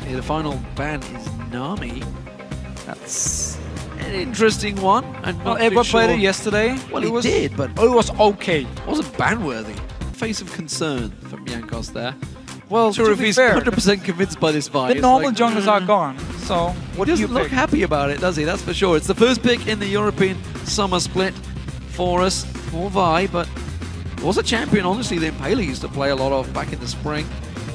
Okay, the final ban is Nami. That's an interesting one. Well, Edward played it yesterday. Well, he did, but it was okay. It wasn't ban-worthy. Face of concern from Jankos there. Well, Not sure if he's 100% convinced by this buy. The normal junglers are gone, so what do you He doesn't look happy about it, does he? That's for sure. It's the first pick in the European Summer Split for us, for Vi, but it was a champion, honestly, that Impaler used to play a lot of back in the spring.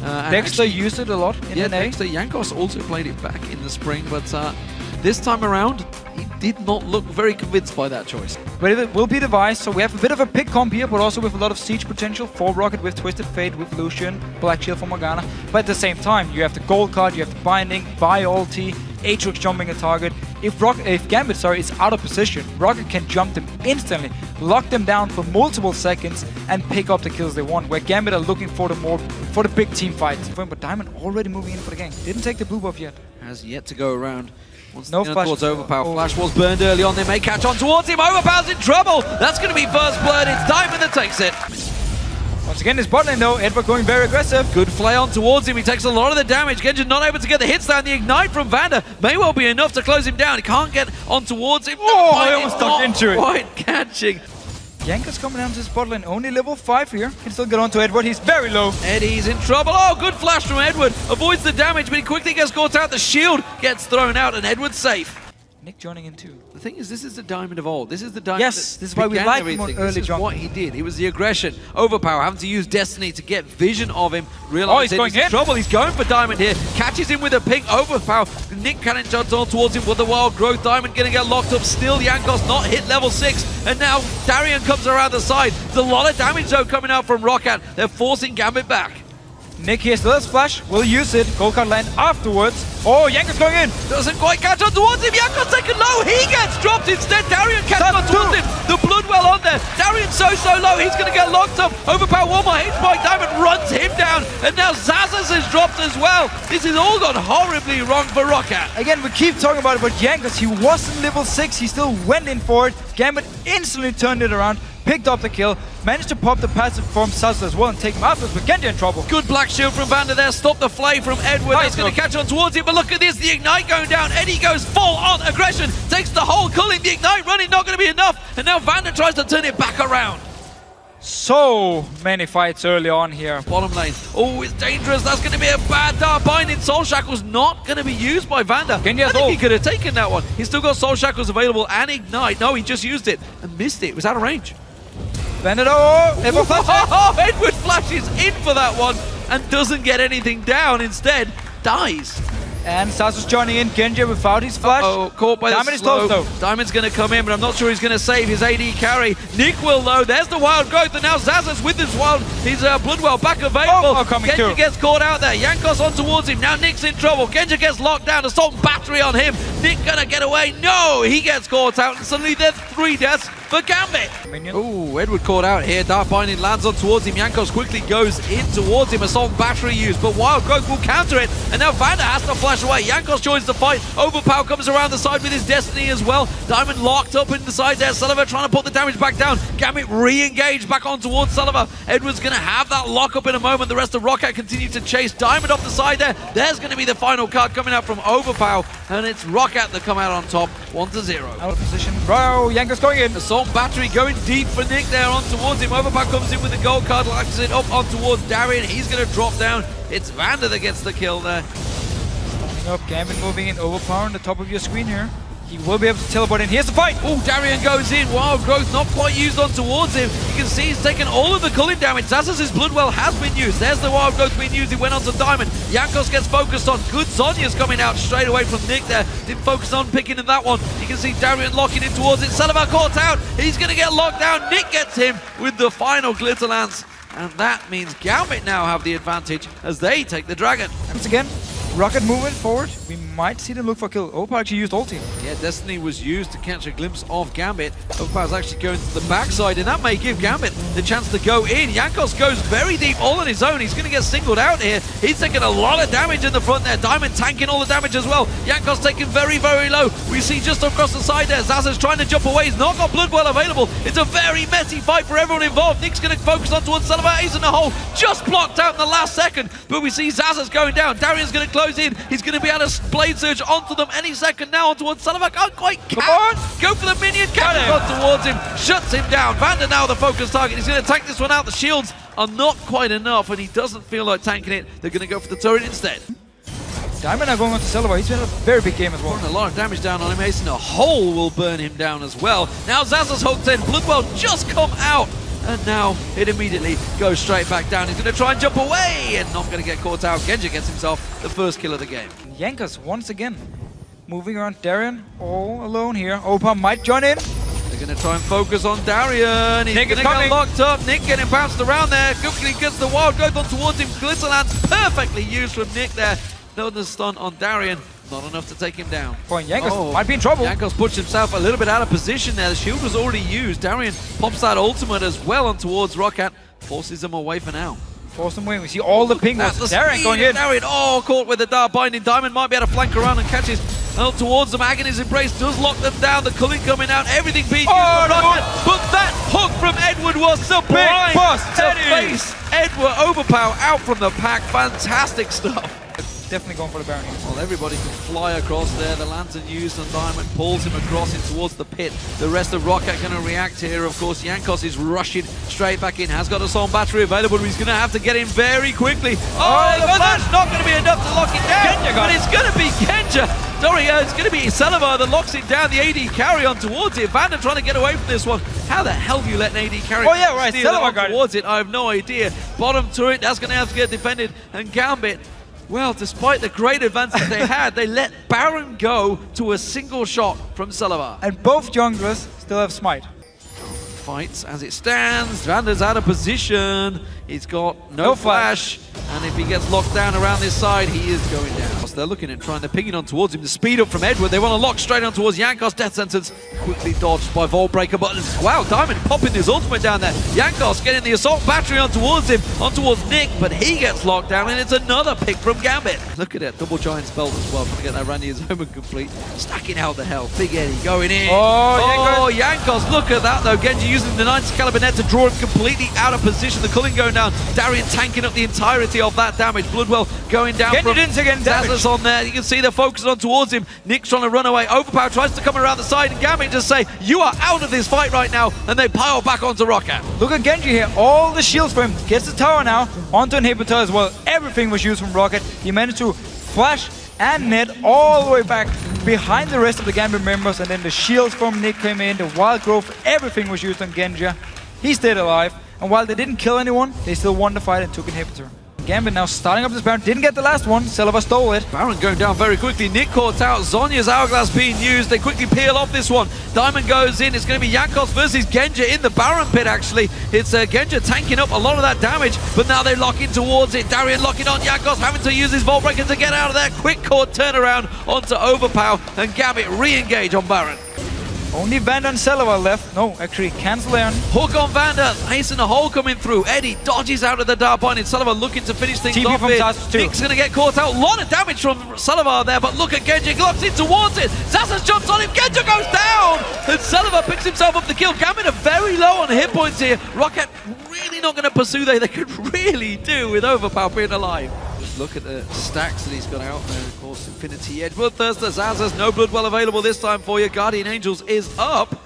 Dexter used it a lot in the Dexter. Jankos also played it back in the spring, but this time around, he did not look very convinced by that choice. But it will be the Vice, so we have a bit of a pick comp here, but also with a lot of siege potential for Rockat with Twisted Fate, with Lucian, Black Shield for Morgana. But at the same time, you have the gold card, you have the binding, buy ulti, Aatrox jumping a target. If Gambit is out of position, Rockat can jump them instantly, lock them down for multiple seconds, and pick up the kills they want. Where Gambit are looking for the big team fights. But Diamond already moving in for the game. Didn't take the blue buff yet. Has yet to go around. No flash towards Overpower. Flash was burned early on. They may catch on towards him. Overpower's in trouble. That's going to be first blood. It's Diamond that takes it. Once again, his bot lane though. Edward going very aggressive. Good flay on towards him. He takes a lot of the damage. Genji not able to get the hits down. The ignite from Vander may well be enough to close him down. He can't get on towards him. Oh, he almost stuck into it. Quite catching. Jankos coming down to his bot lane, only level 5 here. Can still get on to Edward, he's very low. Eddie's in trouble. Oh, good flash from Edward. Avoids the damage, but he quickly gets caught out. The shield gets thrown out, and Edward's safe. Nick joining in too. The thing is, this is the Diamond of old. This is the Diamond. Yes, this is why we like him on early This is jump. what he did. He was the aggression. Overpower, having to use Destiny to get vision of him. Realize he's going in trouble. He's going for Diamond here. Catches him with a ping. Overpower. Nick cannon jumps on towards him with the wild growth. Diamond going to get locked up. Still, Jankos not hit level 6. And now Darian comes around the side. There's a lot of damage though coming out from Rockat. They're forcing Gambit back. Nick here still has flash, will use it. Gold card land afterwards. Oh, Jankos going in. Doesn't quite catch on towards him. Jankos taken low. He gets dropped instead. Darian catches on towards him. The Bloodwell on there. Darian so low. He's going to get locked up. Overpower one more hit point. Diamond runs him down. And now Zazas is dropped as well. This has all gone horribly wrong for Rockat. Again, we keep talking about it, but Jankos, he wasn't level 6. He still went in for it. Gambit instantly turned it around. Picked up the kill, managed to pop the passive from Zazas as well and take him afterwards, but Genji in trouble. Good black shield from Vander there, stop the flay from Edward. Nice. That's going to catch on towards him, but look at this, the ignite going down. Eddie goes full on aggression, takes the whole culling, the ignite running, not going to be enough, and now Vander tries to turn it back around. So many fights early on here. Bottom lane, oh, it's dangerous, that's going to be a bad dark binding. Soul Shackle's not going to be used by Vander. Genji has I think ult. he could have taken that one. He's still got Soul Shackles available and ignite. No, he just used it and missed it, it was out of range. Vander, oh, Edward Oh, Edward flashes in for that one and doesn't get anything down, instead dies. And Zazas joining in, Genji without his flash. Oh, caught by Diamond the is slow. close though. Diamond's going to come in, but I'm not sure he's going to save his AD carry. Nick will though. There's the wild growth, and now Zazas with his Bloodwell back available. Oh, coming Genji too. gets caught out there. Jankos on towards him. Now Nick's in trouble. Genji gets locked down. Assault battery on him. Nick gonna get away. No, he gets caught out, and suddenly there's 3 deaths for Gambit. Oh, Edward caught out here. Dark Binding lands on towards him. Jankos quickly goes in towards him. Assault battery used, but Wild Growth will counter it. And now Vander has to flash away. Jankos joins the fight. Overpower comes around the side with his Destiny as well. Diamond locked up in the side there. Sullivan trying to put the damage back down. Gambit re-engaged back on towards Sullivan. Edward's going to have that lock up in a moment. The rest of Rockat continue to chase Diamond off the side there. There's going to be the final card coming out from Overpower. And it's Rockat that come out on top, 1-0. Out of position. Bro, Jankos going in. Assault battery going deep for Nick there on towards him. Overpower comes in with the gold card, locks it up on towards Darian. He's going to drop down. It's Vander that gets the kill there. Standing up, Gambit moving in, Overpower on the top of your screen here. He will be able to teleport in. Here's the fight! Oh, Darian goes in. Wild Growth not quite used on towards him. You can see he's taken all of the culling damage. Zazas' Bloodwell has been used. There's the Wild Growth being used. He went on to Diamond. Jankos gets focused on. Good Sonya's coming out straight away from Nick there. Didn't focus on picking in that one. You can see Darian locking in towards it. Sullivan caught out. He's going to get locked down. Nick gets him with the final Glitter Lance. And that means Gambit now have the advantage as they take the dragon. Once again, Rockat moving forward. We might see them look for a kill. Overpower actually used ulti. Yeah, Destiny was used to catch a glimpse of Gambit. Overpower's actually going to the backside, and that may give Gambit the chance to go in. Jankos goes very deep all on his own. He's going to get singled out here. He's taking a lot of damage in the front there. Diamond tanking all the damage as well. Jankos taking very, very low. We see just across the side there, Zaza's trying to jump away. He's not got Bloodwell available. It's a very messy fight for everyone involved. Nick's going to focus on towards Sullivan. He's in the hole. Just blocked out in the last second, but we see Zaza's going down. Darian's going to close in. He's going to be able to blade surge onto them any second now on towards Sullivan. Can't quite go for the minion. Catches on towards him, shuts him down. Vander now the focus target. He's going to tank this one out. The shields are not quite enough, and he doesn't feel like tanking it. They're going to go for the turret instead. Diamond now going on to Sullivan. He's been a very big game as well. Putting a lot of damage down on him. Ace in a hole will burn him down as well. Now Zaza's hooked in. Bloodwell just come out. And now it immediately goes straight back down. He's going to try and jump away and not going to get caught out. Genja gets himself the first kill of the game. Jankos once again moving around Darian all alone here. Opa might join in. They're going to try and focus on Darian. He's going to get locked up. Nick getting bounced around there. Quickly gets the wild growth on towards him. Glitterland's perfectly used from Nick there. Another stun on Darian. Not enough to take him down. Boy, Jankos might be in trouble. Jankos pushed himself a little bit out of position there. The shield was already used. Darian pops that ultimate as well on towards Rockat. Forces him away for now. Force him away. We see all the ping was Darian going in. Darian, caught with the dark binding. Diamond might be able to flank around and catch his out towards them. Agony's embrace does lock them down. The culling coming out. Everything being used for Rockat. But that hook from Edward was sublime to face Edward. Overpower out from the pack. Fantastic stuff. Definitely going for the Baron here. Well, everybody can fly across there. The lantern used on Diamond pulls him across in towards the pit. The rest of Rockat going to react here. Of course, Jankos is rushing straight back in. Has got a Assault battery available, but he's going to have to get in very quickly. The flash not going to be enough to lock it down. But it's going to be Genja. Sorry, it's going to be Selva that locks it down. The AD carry on towards it. Vander trying to get away from this one. How the hell do you let an AD carry on towards it? I have no idea. Bottom turret, that's going to have to get defended. And Gambit, well, despite the great advances they had, they let Baron go to a single shot from Selva. And both junglers still have smite. Fights as it stands. Vander's out of position. He's got no flash. And if he gets locked down around this side, he is going down. So they're looking at trying to ping it on towards him. The speed up from Edward. They want to lock straight on towards Jankos. Death sentence quickly dodged by Vault Breaker. But wow, Diamond popping his ultimate down there. Jankos getting the assault battery on towards him, on towards Nick, but he gets locked down, and it's another pick from Gambit. Look at it, double giant spells as well. Trying to get that Randy as home and complete. Stacking out the hell. Big Eddie going in. Jankos, look at that though. Genji using the 90 caliber net to draw him completely out of position. The culling going down. Darian tanking up the entirety of that damage. Bloodwell going down from Dazzler's on there. You can see they're focusing on towards him. Nick's trying to run away. Overpower tries to come around the side, and Gambit just say, you are out of this fight right now, and they pile back onto Rockat. Look at Genji here. All the shields for him. Gets the tower now. Onto inhibitor as well. Everything was used from Rockat. He managed to flash and net all the way back behind the rest of the Gambit members, and then the shields from Nick came in. The wild growth, everything was used on Genji. He stayed alive, and while they didn't kill anyone, they still won the fight and took inhibitor. Gambit now starting up this Baron, didn't get the last one, Selva stole it. Baron going down very quickly, Nick caught out, Zhonya's Hourglass being used, they quickly peel off this one. Diamond goes in, it's going to be Jankos versus Genja in the Baron pit actually. It's Genja tanking up a lot of that damage, but now they lock in towards it. Darian locking on Jankos, having to use his Vault Breaker to get out of there. Quick court turnaround onto Overpower, and Gambit re-engage on Baron. Only Vander and Selva left. No, actually, cancel Aaron. Hook on Vander. Ace in the hole coming through. Eddie dodges out of the dark bind. Selva looking to finish things off here. Nick's going to get caught out. A lot of damage from Selva there, but look at Genji. Locks in towards it. Zazas jumps on him. Genji goes down. And Selva picks himself up the kill. Gambit are very low on hit points here. Rockat really not going to pursue they could really do with Overpower being alive. Just look at the stacks that he's got out there. Of course, Infinity Edge, Bloodthirster, Zazas, no Bloodwell available this time for you. Guardian Angels is up.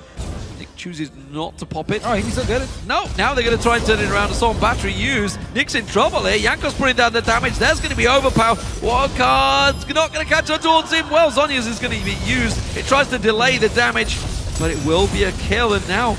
Nick chooses not to pop it. Oh, he can still get it. No, now they're going to try and turn it around. Assault battery used. Nick's in trouble here. Jankos putting down the damage. There's going to be Overpower. Wildcard's not going to catch on towards him. Well, Zhonya's is going to be used. It tries to delay the damage, but it will be a kill. And now,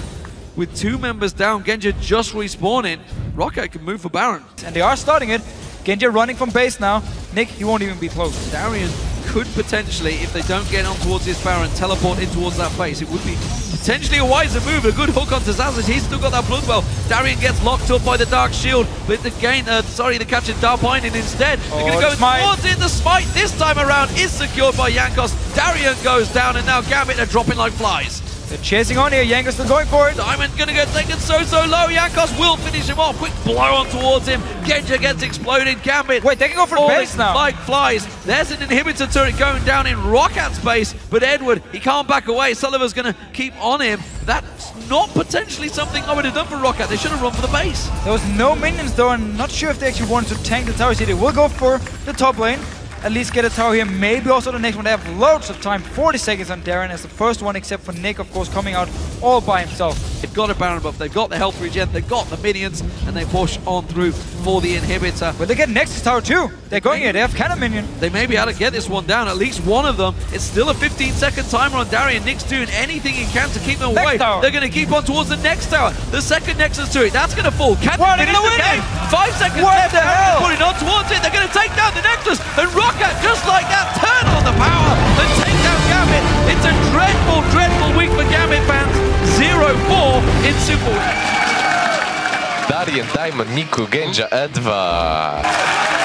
with two members down, Genja just respawning. Rockat can move for Baron. And they are starting it. Genji running from base now. Nick, he won't even be close. Darian could potentially, if they don't get on towards this Baron, teleport in towards that base. It would be potentially a wiser move. A good hook onto Zazas. He's still got that blood well. Darian gets locked up by the Dark Shield, but the catch and Darbining instead. They're going to go towards it. The smite this time around is secured by Jankos. Darian goes down, and now Gambit are dropping like flies. They're chasing on here. Jankos still going for it. Diamond gonna get taken so low. Jankos will finish him off. Quick blow on towards him. Genja gets exploded. Gambit. Wait, they can go for the base now. Like flies. There's an inhibitor turret going down in Rockat's base, but Edward, he can't back away. Sullivan's gonna keep on him. That's not potentially something I would have done for Rockat. They should have run for the base. There was no minions though. I'm not sure if they actually wanted to tank the towers here. They will go for the top lane. At least get a tower here, maybe also the next one. They have loads of time, 40 seconds on Darren as the first one, except for Nick, of course, coming out all by himself. They've got a Baron buff, they've got the health regen, they've got the minions, and they push on through for the inhibitor. But they get Nexus tower too. They're going here, they have cannon minion. They may be able to get this one down, at least one of them. It's still a 15-second timer on Darian. Nick's doing anything he can to keep them away. They're going to keep on towards the next tower. The second Nexus to it, that's going to fall. Can they finish the game? 5 seconds left, they're putting on towards it. They're going to take down the Nexus, and Rockat, just like that, turn on the power and take down Gambit. It's a dreadful, dreadful week for Gambit fans. 0-4 in Super Week. Darian, Diamond, Niku, Genja, Edva.